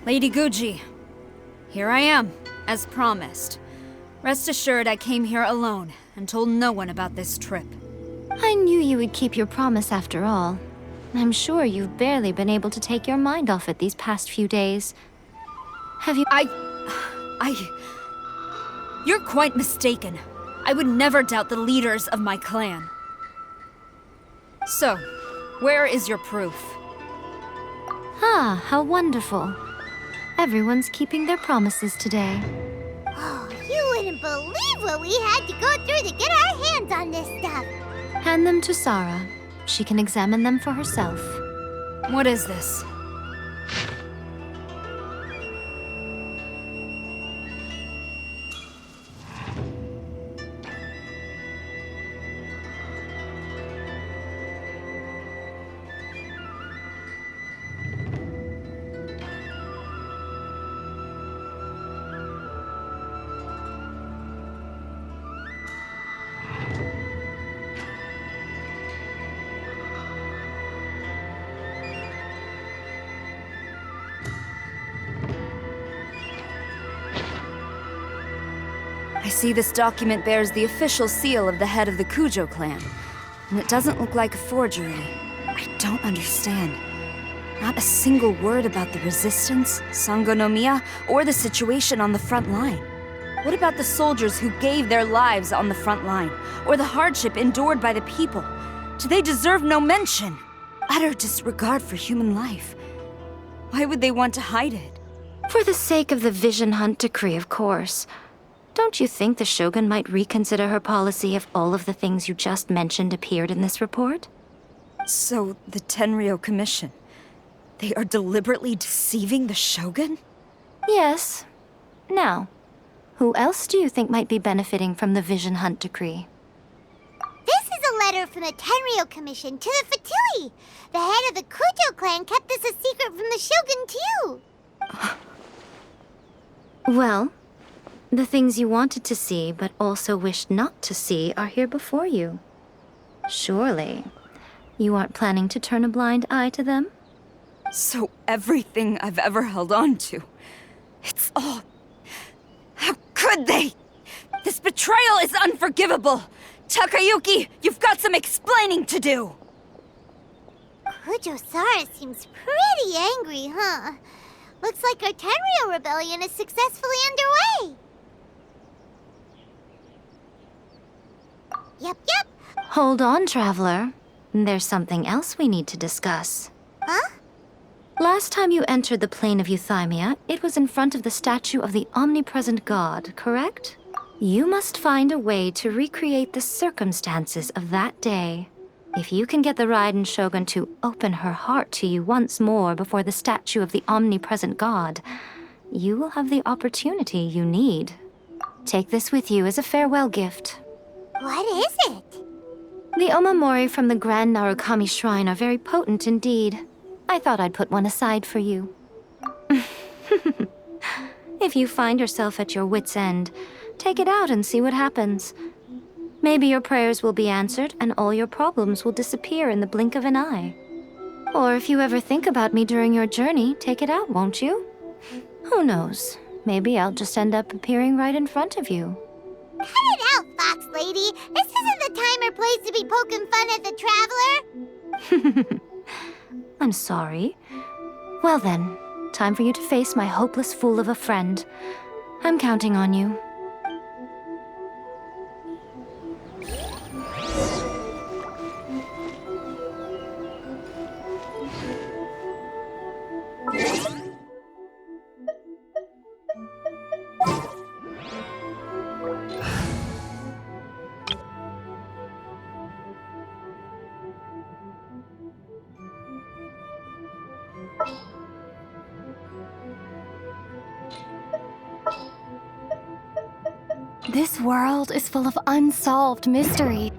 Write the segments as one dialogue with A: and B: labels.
A: Lady Guji, here I am, as promised. Rest assured I came here alone and told no one about this trip.
B: I knew you would keep your promise after all. I'm sure you've barely been able to take your mind off it these past few days. Have you—
A: You're quite mistaken. I would never doubt the leaders of my clan. So, where is your proof?
B: Ah, how wonderful. Everyone's keeping their promises today.
C: Oh, you wouldn't believe what we had to go through to get our hands on this stuff.
B: Hand them to Sarah. She can examine them for herself.
A: What is this? I see this document bears the official seal of the head of the Kujo clan, and it doesn't look like a forgery. I don't understand. Not a single word about the resistance, Sangonomiya, or the situation on the front line. What about the soldiers who gave their lives on the front line, or the hardship endured by the people? Do they deserve no mention? Utter disregard for human life. Why would they want to hide it?
B: For the sake of the Vision Hunt decree, of course. Don't you think the Shogun might reconsider her policy if all of the things you just mentioned appeared in this report?
A: So, the Tenryo Commission, they are deliberately deceiving the Shogun?
B: Yes. Now, who else do you think might be benefiting from the Vision Hunt decree?
C: This is a letter from the Tenryo Commission to the Fatui. The head of the Kujo clan kept this a secret from the Shogun, too.
B: Well, the things you wanted to see but also wished not to see are here before you. Surely, you aren't planning to turn a blind eye to them?
A: So everything I've ever held on to, it's all... How could they? This betrayal is unforgivable! Takayuki, you've got some explaining to do!
C: Kujo-Sara seems pretty angry, huh? Looks like our Tenryo rebellion is successfully underway. Yep.
B: Hold on, Traveler. There's something else we need to discuss.
C: Huh?
B: Last time you entered the plane of Euthymia, it was in front of the statue of the omnipresent god, correct? You must find a way to recreate the circumstances of that day. If you can get the Raiden Shogun to open her heart to you once more before the statue of the omnipresent god, you will have the opportunity you need. Take this with you as a farewell gift.
C: What is it?
B: The omamori from the Grand Narukami Shrine are very potent indeed. I thought I'd put one aside for you. If you find yourself at your wit's end, take it out and see what happens. Maybe your prayers will be answered and all your problems will disappear in the blink of an eye. Or if you ever think about me during your journey, take it out, won't you? Who knows? Maybe I'll just end up appearing right in front of you.
C: Cut it out, Fox Lady. This isn't the time or place to be poking fun at the Traveler.
B: I'm sorry. Well then, time for you to face my hopeless fool of a friend. I'm counting on you.
D: This world is full of unsolved mystery.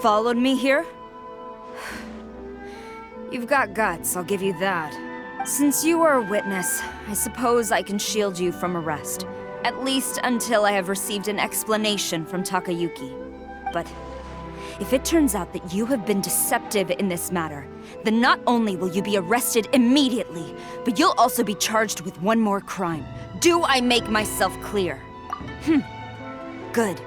A: followed me here? You've got guts, I'll give you that. Since you are a witness, I suppose I can shield you from arrest. At least until I have received an explanation from Takayuki. But if it turns out that you have been deceptive in this matter, then not only will you be arrested immediately, but you'll also be charged with one more crime. Do I make myself clear? Good.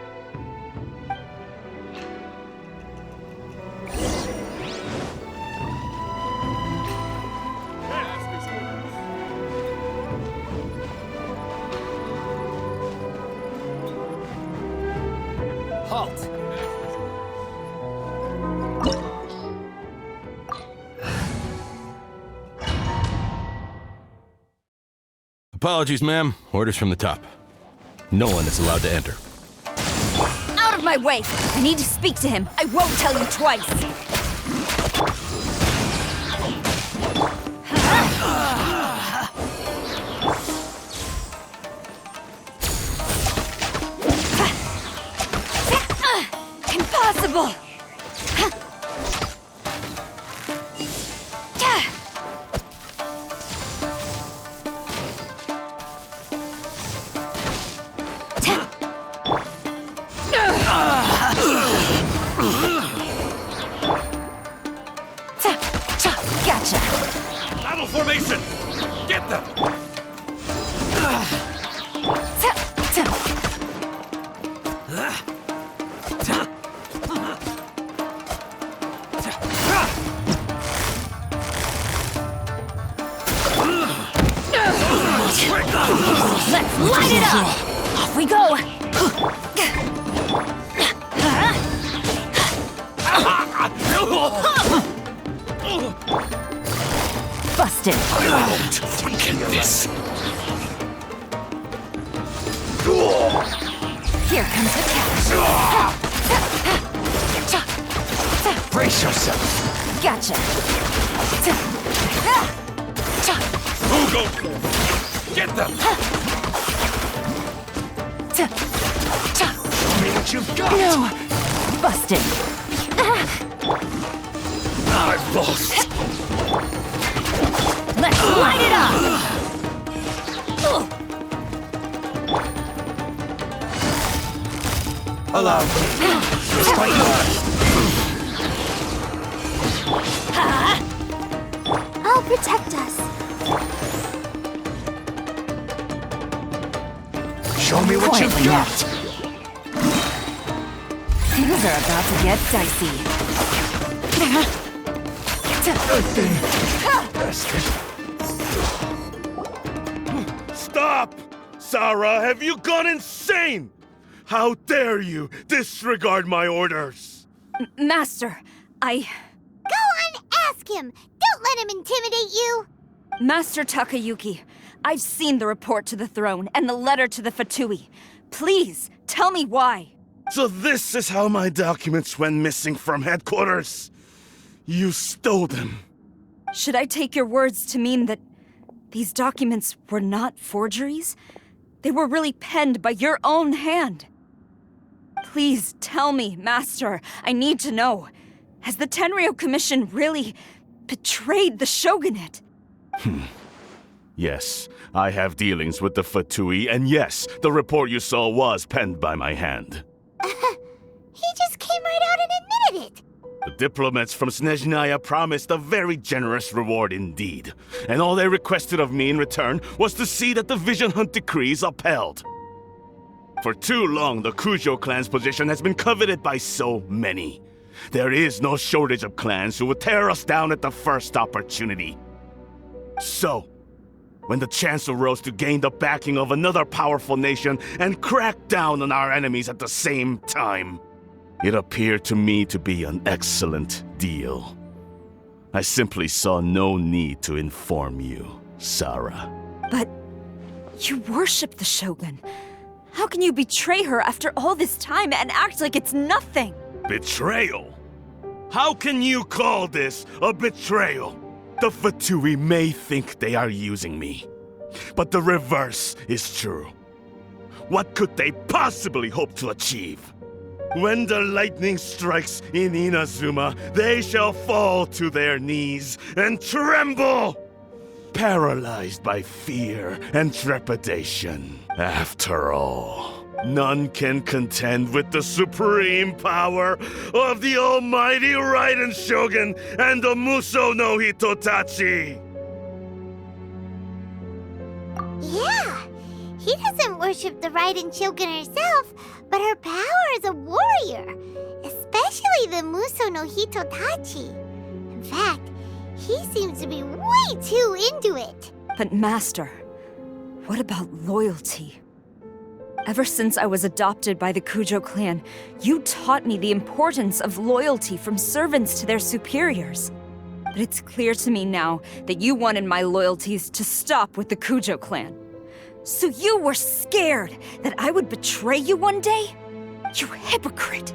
E: Halt!
F: Apologies, ma'am. Orders from the top. No one is allowed to enter.
A: Out of my way! I need to speak to him. I won't tell you twice. Impossible! Gotcha!
E: Battle formation! Get them!
A: Let's light it up! Off we go! Busted!
E: I won't forget this!
A: Here comes the catch!
E: Brace yourself!
A: Gotcha!
E: Who go? Get them! Show me what you've got!
A: No! Busted!
E: I've lost!
A: Let's light it up!
E: Allow me! Strike first!
C: I'll protect us.
E: Show me what you've
A: Quietly
E: got!
A: Things are about to get dicey.
G: Stop! Sarah, have you gone insane? How dare you disregard my orders?
A: Master,
C: Go on, ask him. Don't let him intimidate you.
A: Master Takayuki, I've seen the report to the throne and the letter to the Fatui. Please, tell me why.
G: So this is how my documents went missing from headquarters. You stole them.
A: Should I take your words to mean that these documents were not forgeries? They were really penned by your own hand. Please tell me, Master. I need to know. Has the Tenryo Commission really betrayed the shogunate?
G: Yes, I have dealings with the Fatui, and yes, the report you saw was penned by my hand.
C: He just came right out and admitted it.
G: The diplomats from Snezhnaya promised a very generous reward indeed, and all they requested of me in return was to see that the Vision Hunt decrees upheld. For too long, the Kujo clan's position has been coveted by so many. There is no shortage of clans who would tear us down at the first opportunity. So, when the chance arose to gain the backing of another powerful nation and crack down on our enemies at the same time, it appeared to me to be an excellent deal. I simply saw no need to inform you, Sarah.
A: But you worship the Shogun. How can you betray her after all this time and act like it's nothing?
G: Betrayal? How can you call this a betrayal? The Fatui may think they are using me, but the reverse is true. What could they possibly hope to achieve? When the lightning strikes in Inazuma, they shall fall to their knees and tremble, paralyzed by fear and trepidation. After all, none can contend with the supreme power of the almighty Raiden Shogun and the Muso no Hitotachi.
C: Yeah, he doesn't worship the Raiden Shogun herself, but her power as a warrior, especially the Muso no Hitotachi. In fact, he seems to be way too into it.
A: But Master, what about loyalty? Ever since I was adopted by the Kujo clan, you taught me the importance of loyalty from servants to their superiors. But it's clear to me now that you wanted my loyalties to stop with the Kujo clan. So you were scared that I would betray you one day? You hypocrite!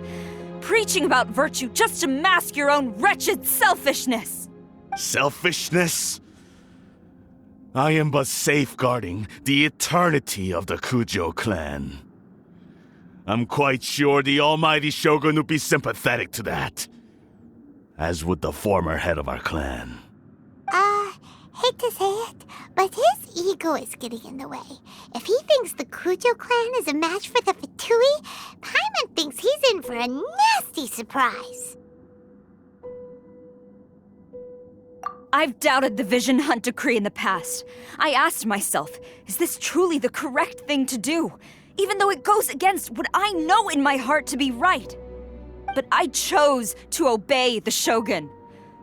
A: Preaching about virtue just to mask your own wretched selfishness!
G: Selfishness? I am but safeguarding the eternity of the Kujo clan. I'm quite sure the almighty Shogun would be sympathetic to that, as would the former head of our clan.
C: Hate to say it, but his ego is getting in the way. If he thinks the Kujo clan is a match for the Fatui, Paimon thinks he's in for a nasty surprise.
A: I've doubted the Vision Hunt decree in the past. I asked myself, is this truly the correct thing to do? Even though it goes against what I know in my heart to be right. But I chose to obey the Shogun.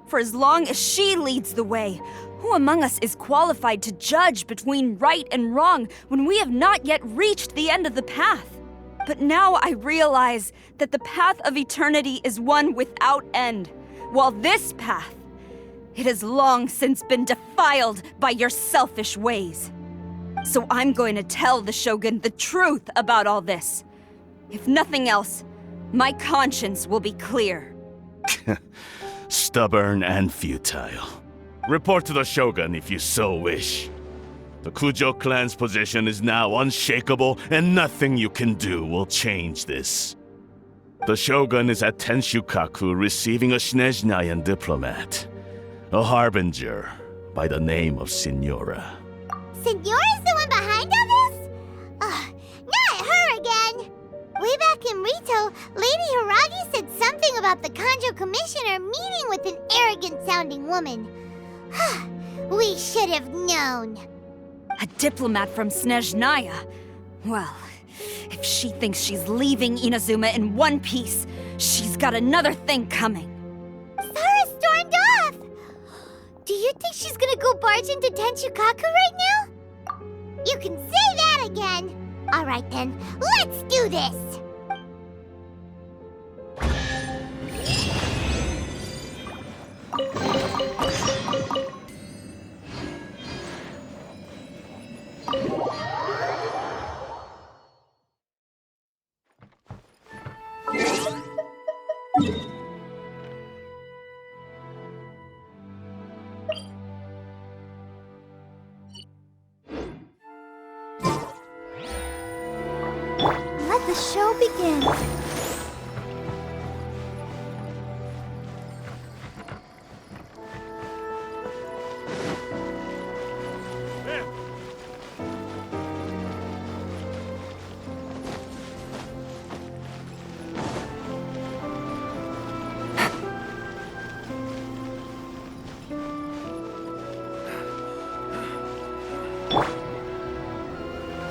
A: For as long as she leads the way, who among us is qualified to judge between right and wrong when we have not yet reached the end of the path? But now I realize that the path of eternity is one without end, while this path, it has long since been defiled by your selfish ways. So I'm going to tell the Shogun the truth about all this. If nothing else, my conscience will be clear.
G: Stubborn and futile. Report to the Shogun if you so wish. The Kujo clan's position is now unshakable, and nothing you can do will change this. The Shogun is at Tenshukaku receiving a Snezhnayan diplomat, a harbinger by the name of Signora.
C: Signora's the one behind all this? Not her again! Way back in Rito, Lady Hiragi said something about the Kanjo Commissioner meeting with an arrogant-sounding woman. We should have known.
A: A diplomat from Snezhnaya? Well, if she thinks she's leaving Inazuma in one piece, she's got another thing coming.
C: Sara stormed off! Do you think she's gonna go barge into Tenshukaku right now? You can say that again! Alright then, let's do this! Let the show begin.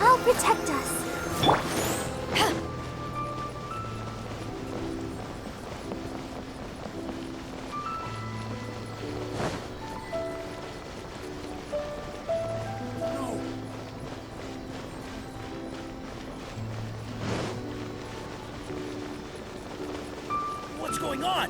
C: I'll protect us.
E: What's going on?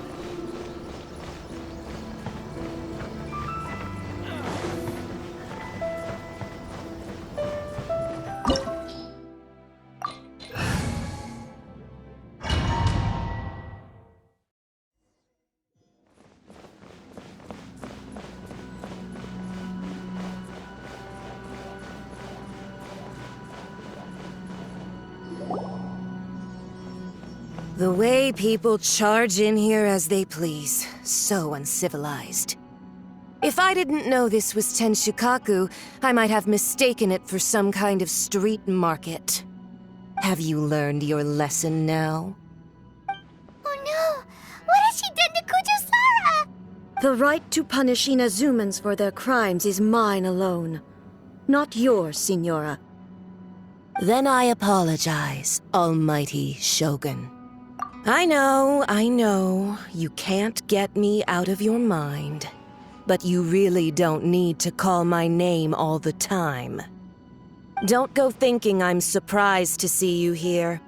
H: The way people charge in here as they please. So uncivilized. If I didn't know this was Tenshukaku, I might have mistaken it for some kind of street market. Have you learned your lesson now?
C: Oh no! What has she done to Kujo-Sara?
I: The right to punish Inazumans for their crimes is mine alone. Not yours, Signora.
H: Then I apologize, Almighty Shogun. I know, you can't get me out of your mind. But you really don't need to call my name all the time. Don't go thinking I'm surprised to see you here.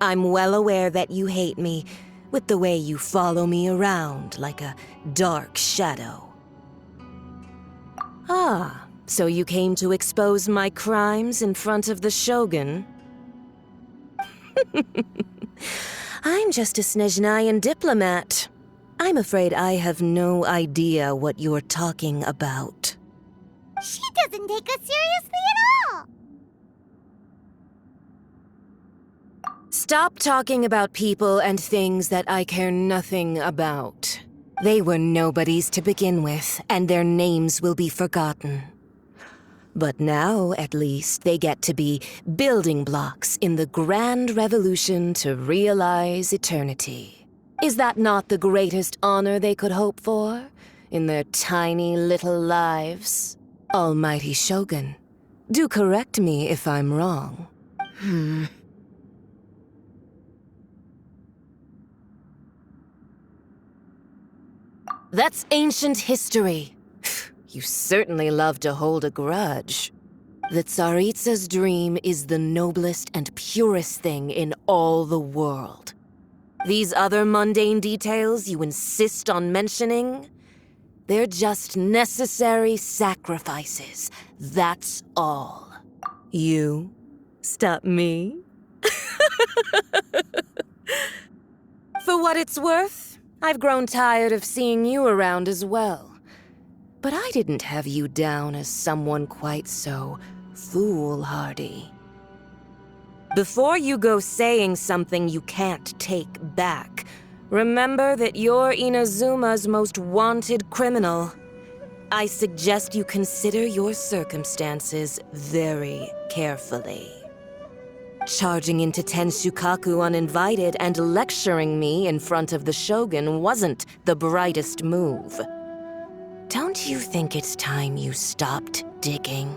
H: I'm well aware that you hate me, with the way you follow me around like a dark shadow. Ah, so you came to expose my crimes in front of the Shogun? I'm just a Snezhnayan diplomat. I'm afraid I have no idea what you're talking about.
C: She doesn't take us seriously at all!
H: Stop talking about people and things that I care nothing about. They were nobodies to begin with, and their names will be forgotten. But now, at least, they get to be building blocks in the grand revolution to realize eternity. Is that not the greatest honor they could hope for in their tiny little lives? Almighty Shogun, do correct me if I'm wrong. That's ancient history. You certainly love to hold a grudge. The Tsaritsa's dream is the noblest and purest thing in all the world. These other mundane details you insist on mentioning, they're just necessary sacrifices. That's all. You stop me? For what it's worth, I've grown tired of seeing you around as well. But I didn't have you down as someone quite so foolhardy. Before you go saying something you can't take back, remember that you're Inazuma's most wanted criminal. I suggest you consider your circumstances very carefully. Charging into Tenshukaku uninvited and lecturing me in front of the Shogun wasn't the brightest move. Don't you think it's time you stopped digging?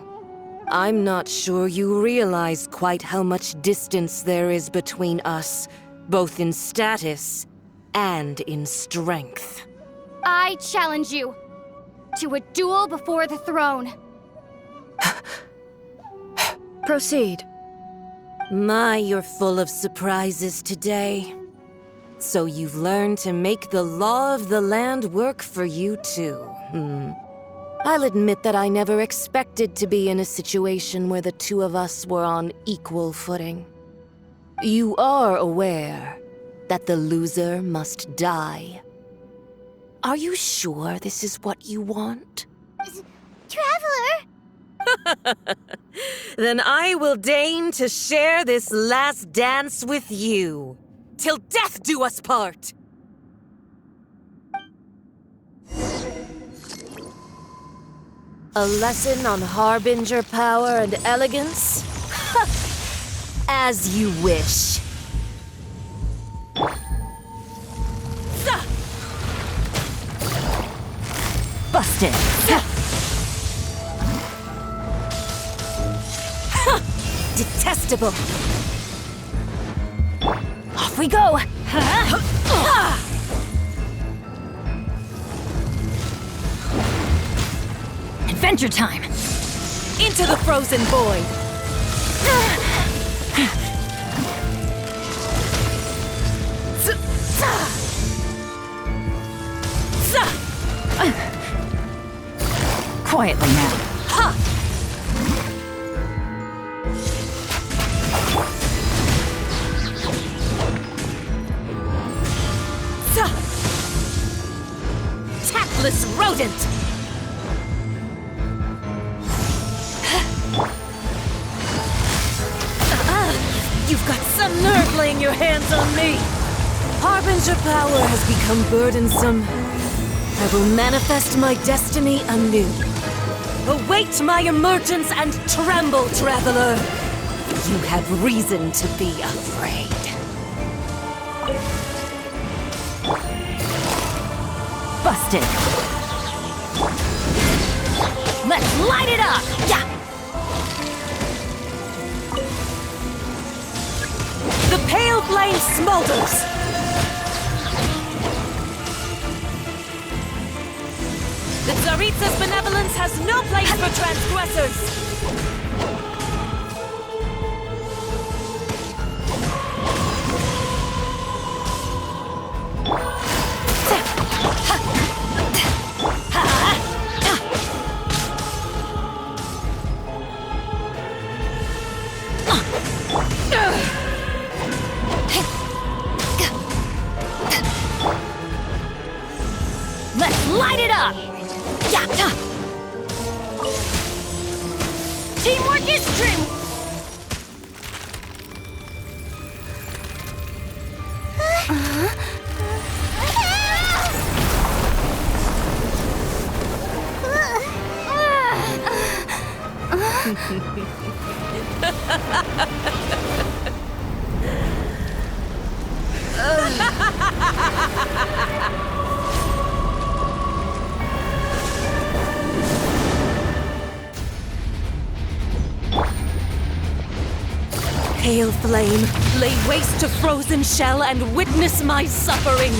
H: I'm not sure you realize quite how much distance there is between us, both in status and in strength.
D: I challenge you to a duel before the throne.
I: Proceed.
H: My, you're full of surprises today. So you've learned to make the law of the land work for you too, I'll admit that I never expected to be in a situation where the two of us were on equal footing. You are aware that the loser must die. Are you sure this is what you want?
C: Traveler!
H: Then I will deign to share this last dance with you. Till death do us part! A lesson on harbinger power and elegance? As you wish.
A: Busted.
H: Detestable.
A: Off we go. Adventure time.
H: Into the frozen void.
A: Quietly now.
H: Tactless rodent! You've got some nerve laying your hands on me! Harbinger power has become burdensome. I will manifest my destiny anew. Await my emergence and tremble, traveler. You have reason to be afraid.
A: Busted. Let's light it up! Yeah!
H: The pale flame smolders! The Tsaritsa's benevolence has no place for transgressors!
A: Let's light it up! Yeah! Teamwork is true!
H: Pale flame, lay waste to frozen shell and witness my suffering!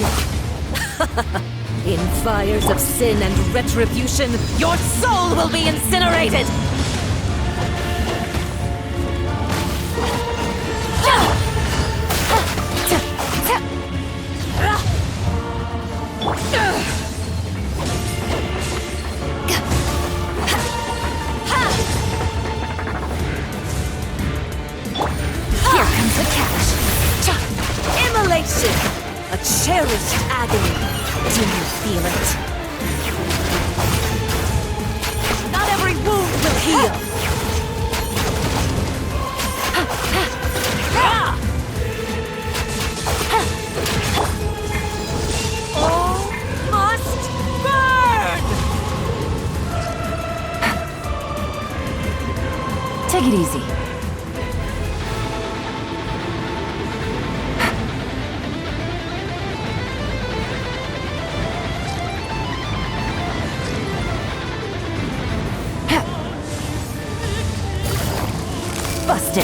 H: In fires of sin and retribution, your soul will be incinerated!
A: Here comes the catch!
H: Immolation! A cherished agony. Do you feel it? Not every wound will heal. All must burn!
A: Take it easy. Busted.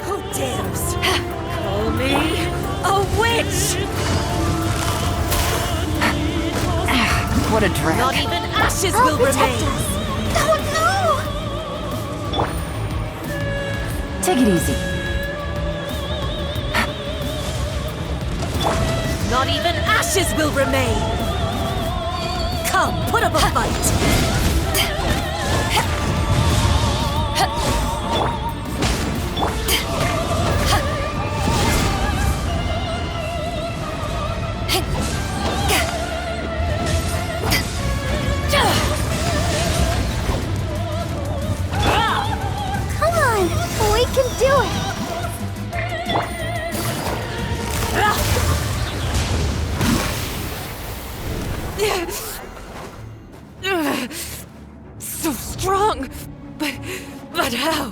H: Who dares call me a witch?
A: What a drag.
H: Not even ashes will remain.
C: Oh
A: Take it easy.
H: Not even ashes will remain. Come, put up a fight.
C: Come on, we can do it.
H: So strong, but how?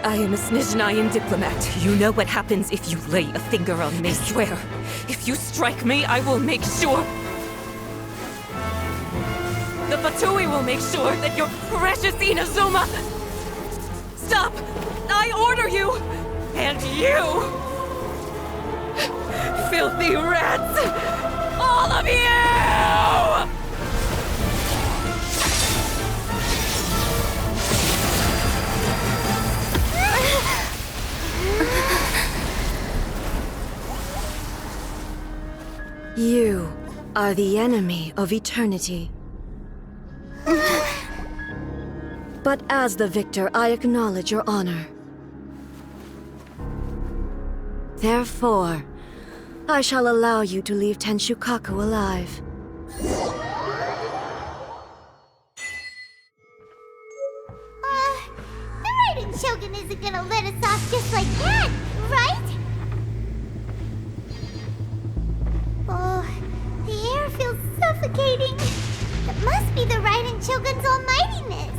H: I am a Snezhnayan diplomat. You know what happens if you lay a finger on me. I swear, if you strike me, I will make sure... The Fatui will make sure that your precious Inazuma... Stop! I order you! And you! Filthy rats! All of you!
I: You are the enemy of eternity. But as the victor, I acknowledge your honor. Therefore, I shall allow you to leave Tenshukaku alive.
C: The Raiden Shogun isn't gonna let us off just like that, right? Oh, the air feels suffocating. It must be the Raiden Shogun's almightiness.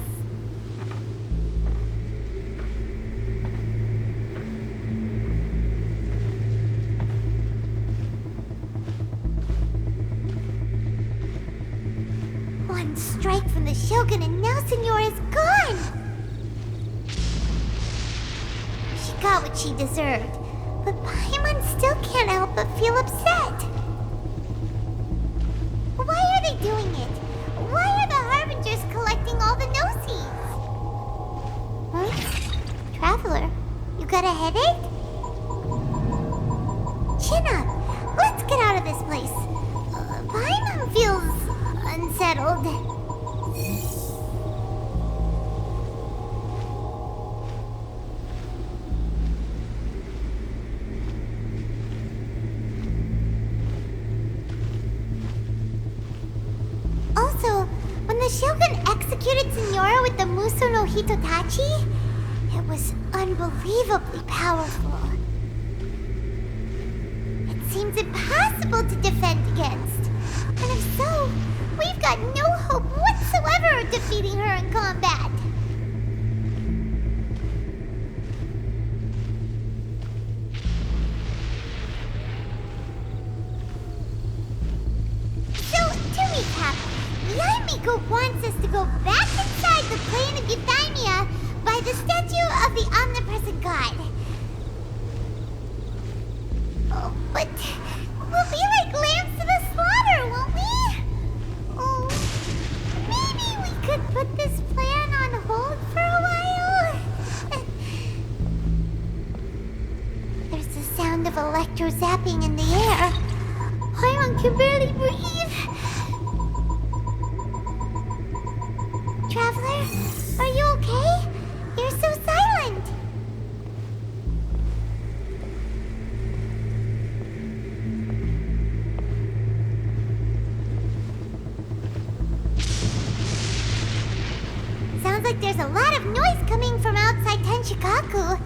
C: One strike from the Shogun and now Senora is gone! She got what she deserved, but Paimon still can't help but feel upset. Why are they doing it? Why are the Harbingers collecting all the no-seeds? Huh? Traveler, you got a headache? Chin up. Let's get out of this place. Paimon feels unsettled. Also, when the Shogun executed Senora with the Muso no Hitotachi, it was unbelievably powerful. It seems impossible to defend against. And if so, we've got no hope whatsoever of defeating her in combat. So, to recap, Yaimiko wants us to go back inside the plane of Euthymia by the statue of the omnipresent god. Oh, but we'll be like lambs to the slaughter, won't we? Oh, maybe we could put this plan on hold for a while? There's the sound of electro zapping in the air. Paimon can barely breathe. Traveler, are you okay? You're so silent. Sounds like there's a lot of noise coming from outside Tenshukaku.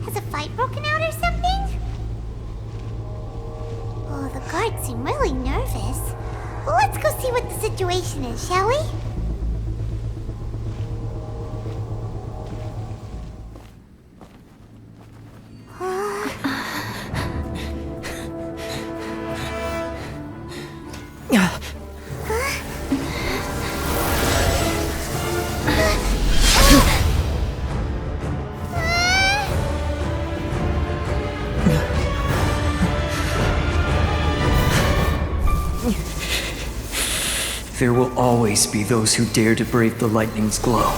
C: Has a fight broken out or something? Oh, the guards seem really nervous. Well, let's go see what the situation is, shall we?
J: There will always be those who dare to brave the lightning's glow.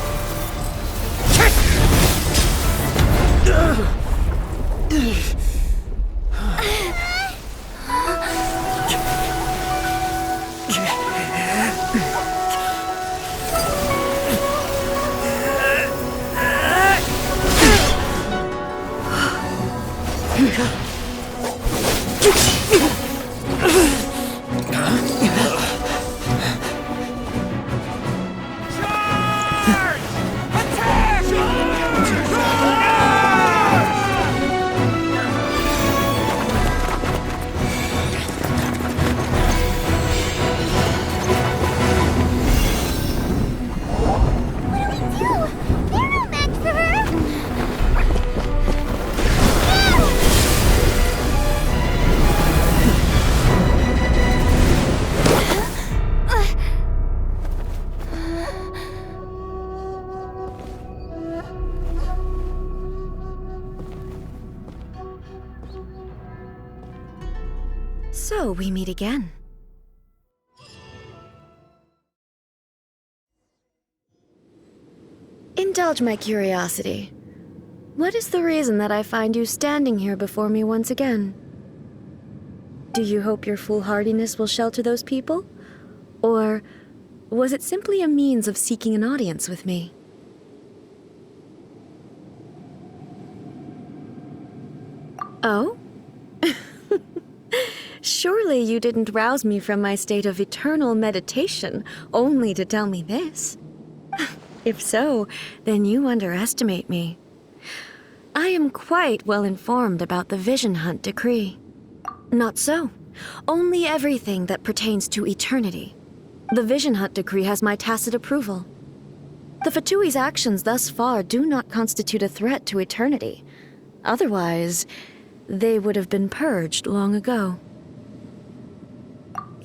I: So we meet again. Indulge my curiosity. What is the reason that I find you standing here before me once again? Do you hope your foolhardiness will shelter those people? Or was it simply a means of seeking an audience with me? Oh? Surely you didn't rouse me from my state of eternal meditation only to tell me this. If so, then you underestimate me. I am quite well informed about the Vision Hunt decree. Not so. Only everything that pertains to eternity. The Vision Hunt decree has my tacit approval. The Fatui's actions thus far do not constitute a threat to eternity. Otherwise, they would have been purged long ago.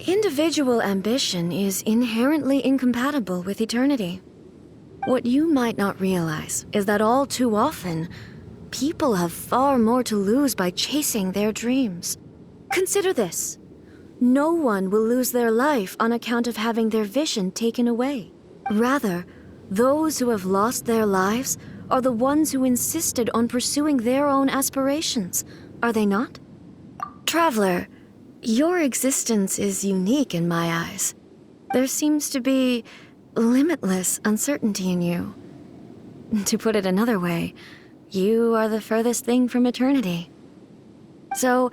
I: Individual ambition is inherently incompatible with eternity. What you might not realize is that all too often, people have far more to lose by chasing their dreams. Consider this. No one will lose their life on account of having their vision taken away. Rather, those who have lost their lives are the ones who insisted on pursuing their own aspirations, are they not? Traveler, your existence is unique in my eyes. There seems to be limitless uncertainty in you. To put it another way, you are the furthest thing from eternity. So,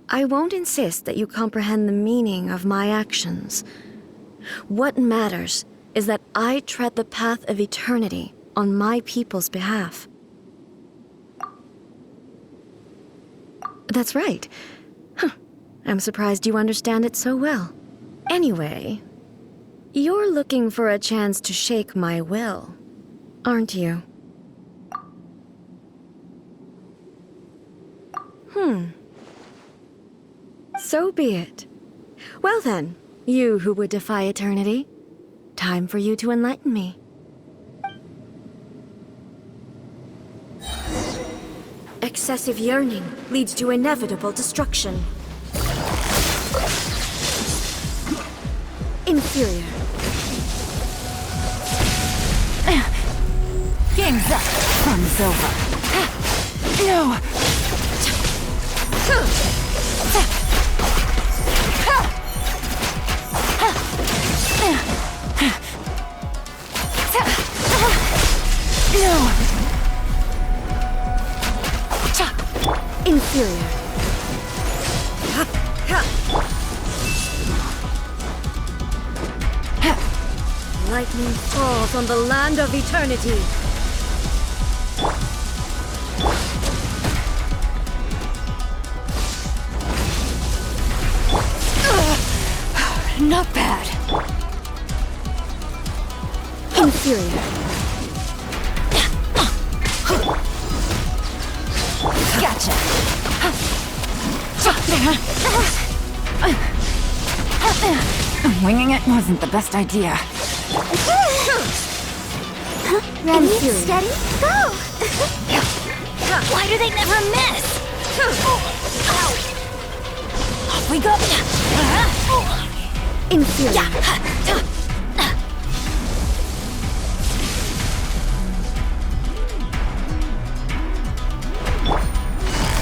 I: I won't insist that you comprehend the meaning of my actions. What matters is that I tread the path of eternity on my people's behalf. That's right. I'm surprised you understand it so well. Anyway, you're looking for a chance to shake my will, aren't you? So be it. Well then, you who would defy eternity, time for you to enlighten me. Excessive yearning leads to inevitable destruction. Inferior.
A: Game's up. Fun's over. No! No!
I: Inferior. Lightning falls on the land of eternity.
A: Not bad.
I: Inferior.
A: Gotcha. Winging it wasn't the best idea.
C: Ready,
I: Inferior.
C: steady, go! Why do they never miss?
A: Off we go.
I: Inferior.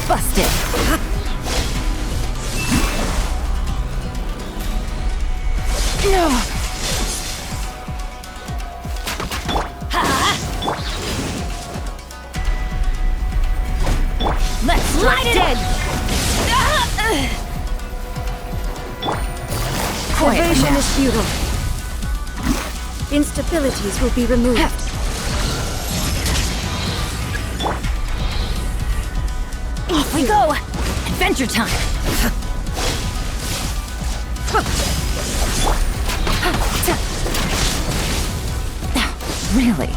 A: Busted. No. Let's light it in.
I: Evasion is futile. Instabilities will be removed.
A: Off we go. Adventure time. Really?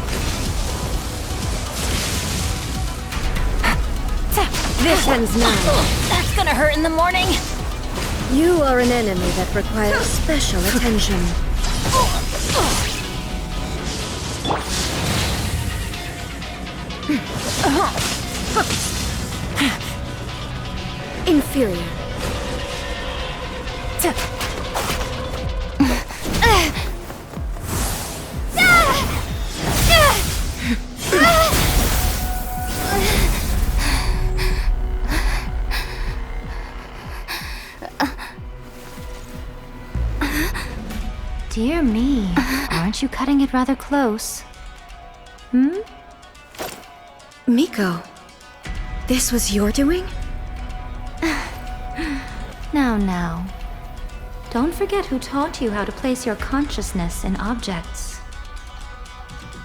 I: This ends now.
A: That's gonna hurt in the morning.
I: You are an enemy that requires special attention. Inferior.
B: Aren't you cutting it rather close?
I: Miko, this was your doing?
B: Now. Don't forget who taught you how to place your consciousness in objects.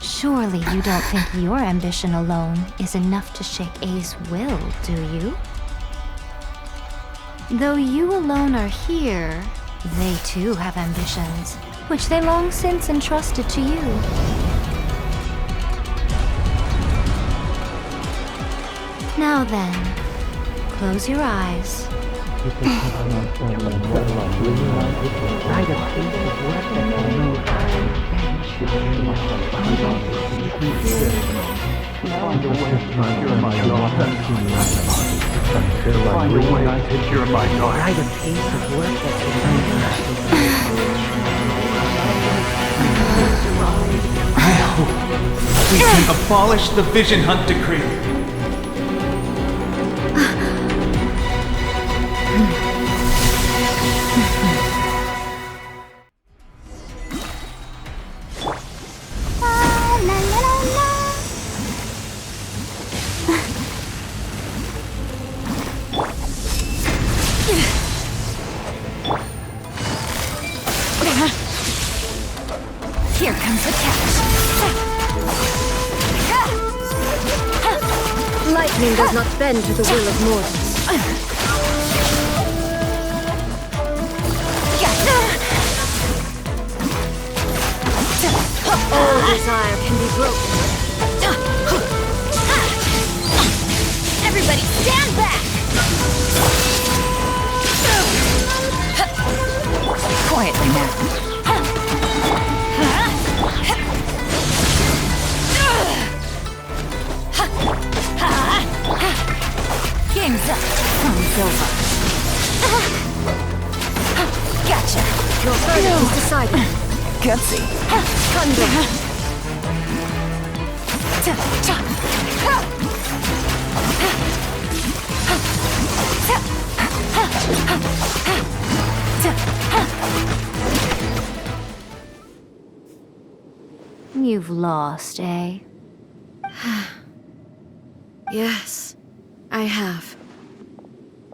B: Surely you don't think your ambition alone is enough to shake A's will, do you? Though you alone are here, they too have ambitions, which they long since entrusted to you. Now then, close your eyes.
J: I hope we can abolish the Vision Hunt Decree.
A: Here comes the catch.
I: Lightning does not bend to the will of mortals. All desire can be broken.
D: Everybody stand back!
A: Quietly now. Game's up. Sun's over. Gotcha.
I: Your verdict is decided.
A: Gutsy.
I: Thunder.
B: You've lost, eh?
I: Yes, I have.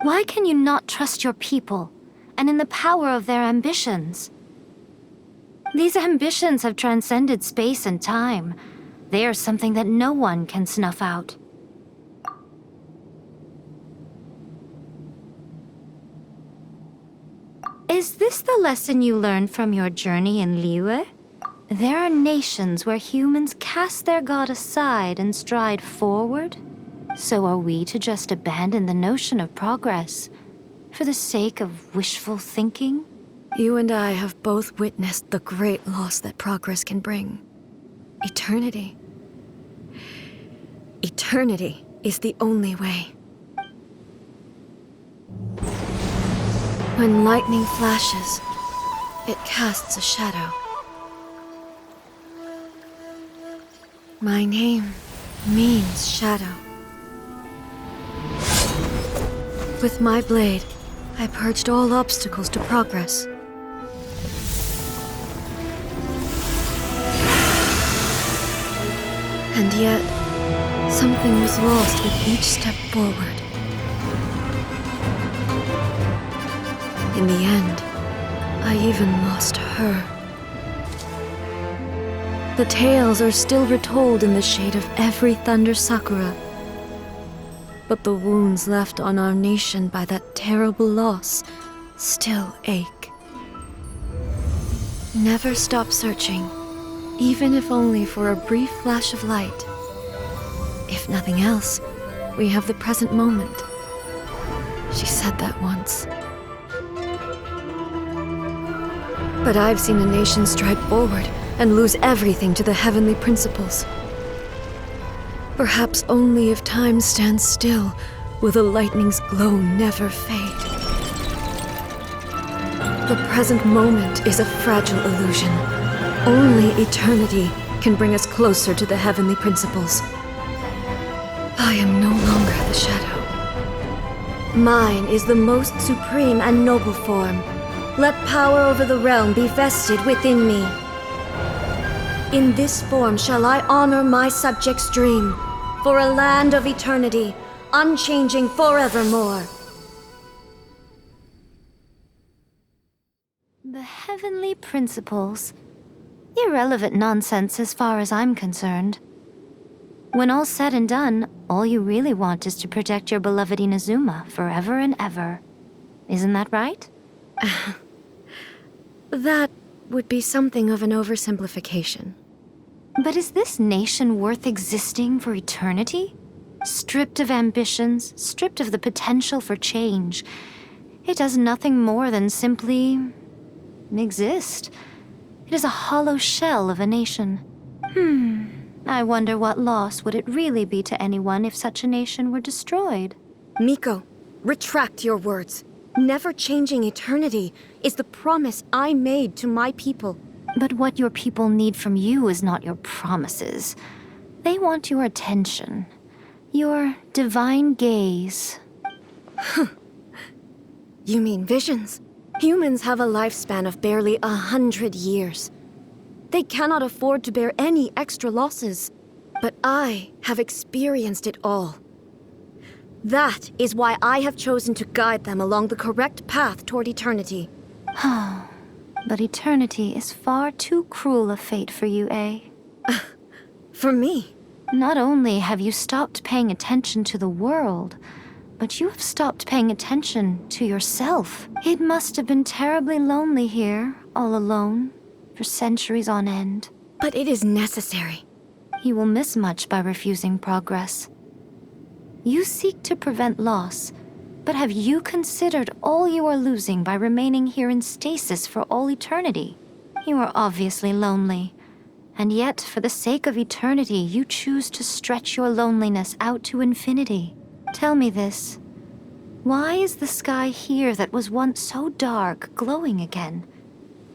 B: Why can you not trust your people, and in the power of their ambitions? These ambitions have transcended space and time. They are something that no one can snuff out. Is this the lesson you learned from your journey in Liyue? There are nations where humans cast their god aside and stride forward. So are we to just abandon the notion of progress for the sake of wishful thinking?
I: You and I have both witnessed the great loss that progress can bring. Eternity. Eternity is the only way. When lightning flashes, it casts a shadow. My name means shadow. With my blade, I purged all obstacles to progress. And yet, something was lost with each step forward. In the end, I even lost her. The tales are still retold in the shade of every Thunder Sakura. But the wounds left on our nation by that terrible loss still ache. Never stop searching, even if only for a brief flash of light. If nothing else, we have the present moment. She said that once. But I've seen a nation stride forward and lose everything to the heavenly principles. Perhaps only if time stands still will the lightning's glow never fade. The present moment is a fragile illusion. Only eternity can bring us closer to the heavenly principles. I am no longer the shadow. Mine is the most supreme and noble form. Let power over the realm be vested within me. In this form shall I honor my subjects' dream, for a land of eternity, unchanging forevermore.
B: The heavenly principles. Irrelevant nonsense as far as I'm concerned. When all's said and done, all you really want is to protect your beloved Inazuma forever and ever. Isn't that right?
I: That would be something of an oversimplification.
B: But is this nation worth existing for eternity? Stripped of ambitions, stripped of the potential for change. It does nothing more than simply exist. It is a hollow shell of a nation. I wonder what loss would it really be to anyone if such a nation were destroyed?
I: Miko, retract your words. Never changing eternity is the promise I made to my people.
B: But what your people need from you is not your promises. They want your attention. Your divine gaze.
I: You mean visions? Humans have a lifespan of barely 100 years. They cannot afford to bear any extra losses. But I have experienced it all. That is why I have chosen to guide them along the correct path toward eternity.
B: But eternity is far too cruel a fate for you, eh?
I: For me?
B: Not only have you stopped paying attention to the world, but you have stopped paying attention to yourself. It must have been terribly lonely here, all alone, for centuries on end.
I: But it is necessary.
B: You will miss much by refusing progress. You seek to prevent loss, but have you considered all you are losing by remaining here in stasis for all eternity? You are obviously lonely, and yet for the sake of eternity, you choose to stretch your loneliness out to infinity. Tell me this. Why is the sky here that was once so dark glowing again?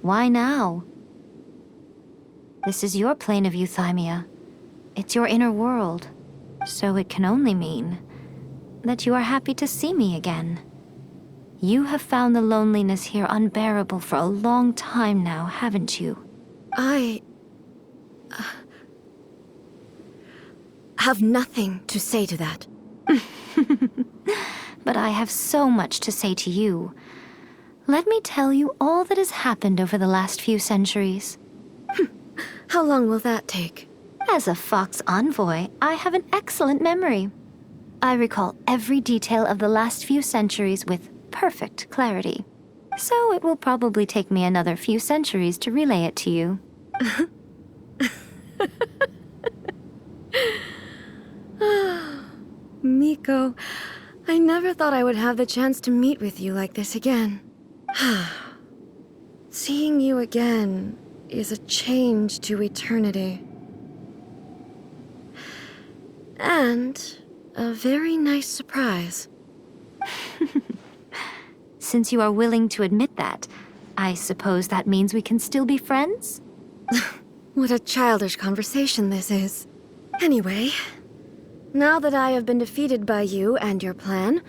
B: Why now? This is your plane of euthymia. It's your inner world. So it can only mean that you are happy to see me again. You have found the loneliness here unbearable for a long time now, haven't you?
I: I have nothing to say to that.
B: But I have so much to say to you. Let me tell you all that has happened over the last few centuries.
I: How long will that take?
B: As a Fox envoy, I have an excellent memory. I recall every detail of the last few centuries with perfect clarity. So it will probably take me another few centuries to relay it to you.
I: Miko, I never thought I would have the chance to meet with you like this again. Seeing you again is a change to eternity. And a very nice surprise.
B: Since you are willing to admit that, I suppose that means we can still be friends?
I: What a childish conversation this is. Anyway, now that I have been defeated by you and your plan,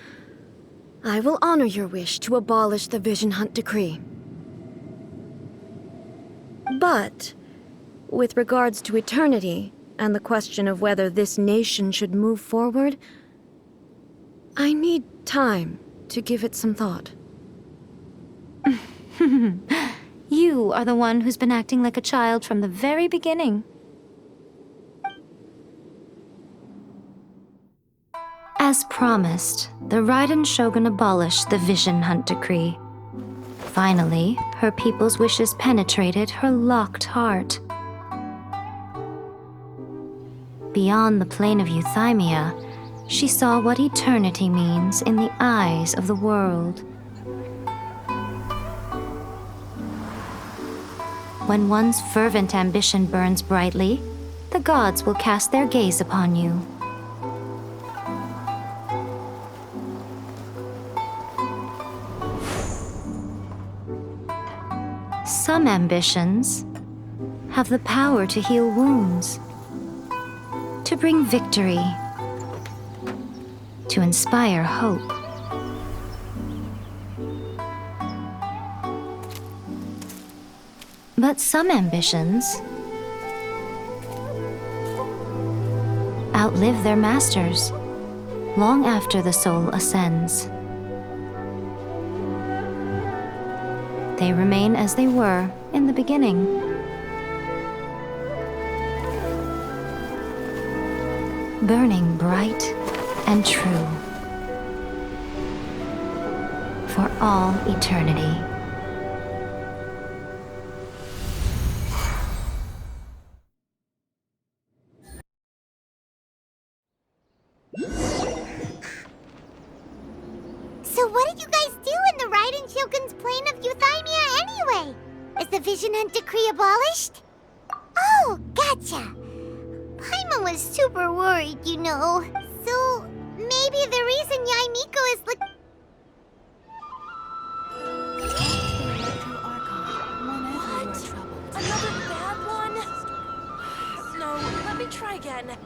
I: I will honor your wish to abolish the Vision Hunt Decree. But, with regards to eternity, and the question of whether this nation should move forward, I need time to give it some thought.
B: You are the one who's been acting like a child from the very beginning. As promised, the Raiden Shogun abolished the Vision Hunt Decree. Finally, her people's wishes penetrated her locked heart. Beyond the plane of euthymia, she saw what eternity means in the eyes of the world. When one's fervent ambition burns brightly, the gods will cast their gaze upon you. Some ambitions have the power to heal wounds, to bring victory, to inspire hope. But some ambitions outlive their masters, long after the soul ascends. They remain as they were in the beginning. Burning bright and true for all eternity.
C: So what did you guys do in the Raiden Shogun's plane of Euthymia anyway? Is the Vision Hunt decree abolished? Oh, gotcha. Paimon was super worried, you know. So maybe the reason Yaimiko is
H: Another bad one? No, let me try again.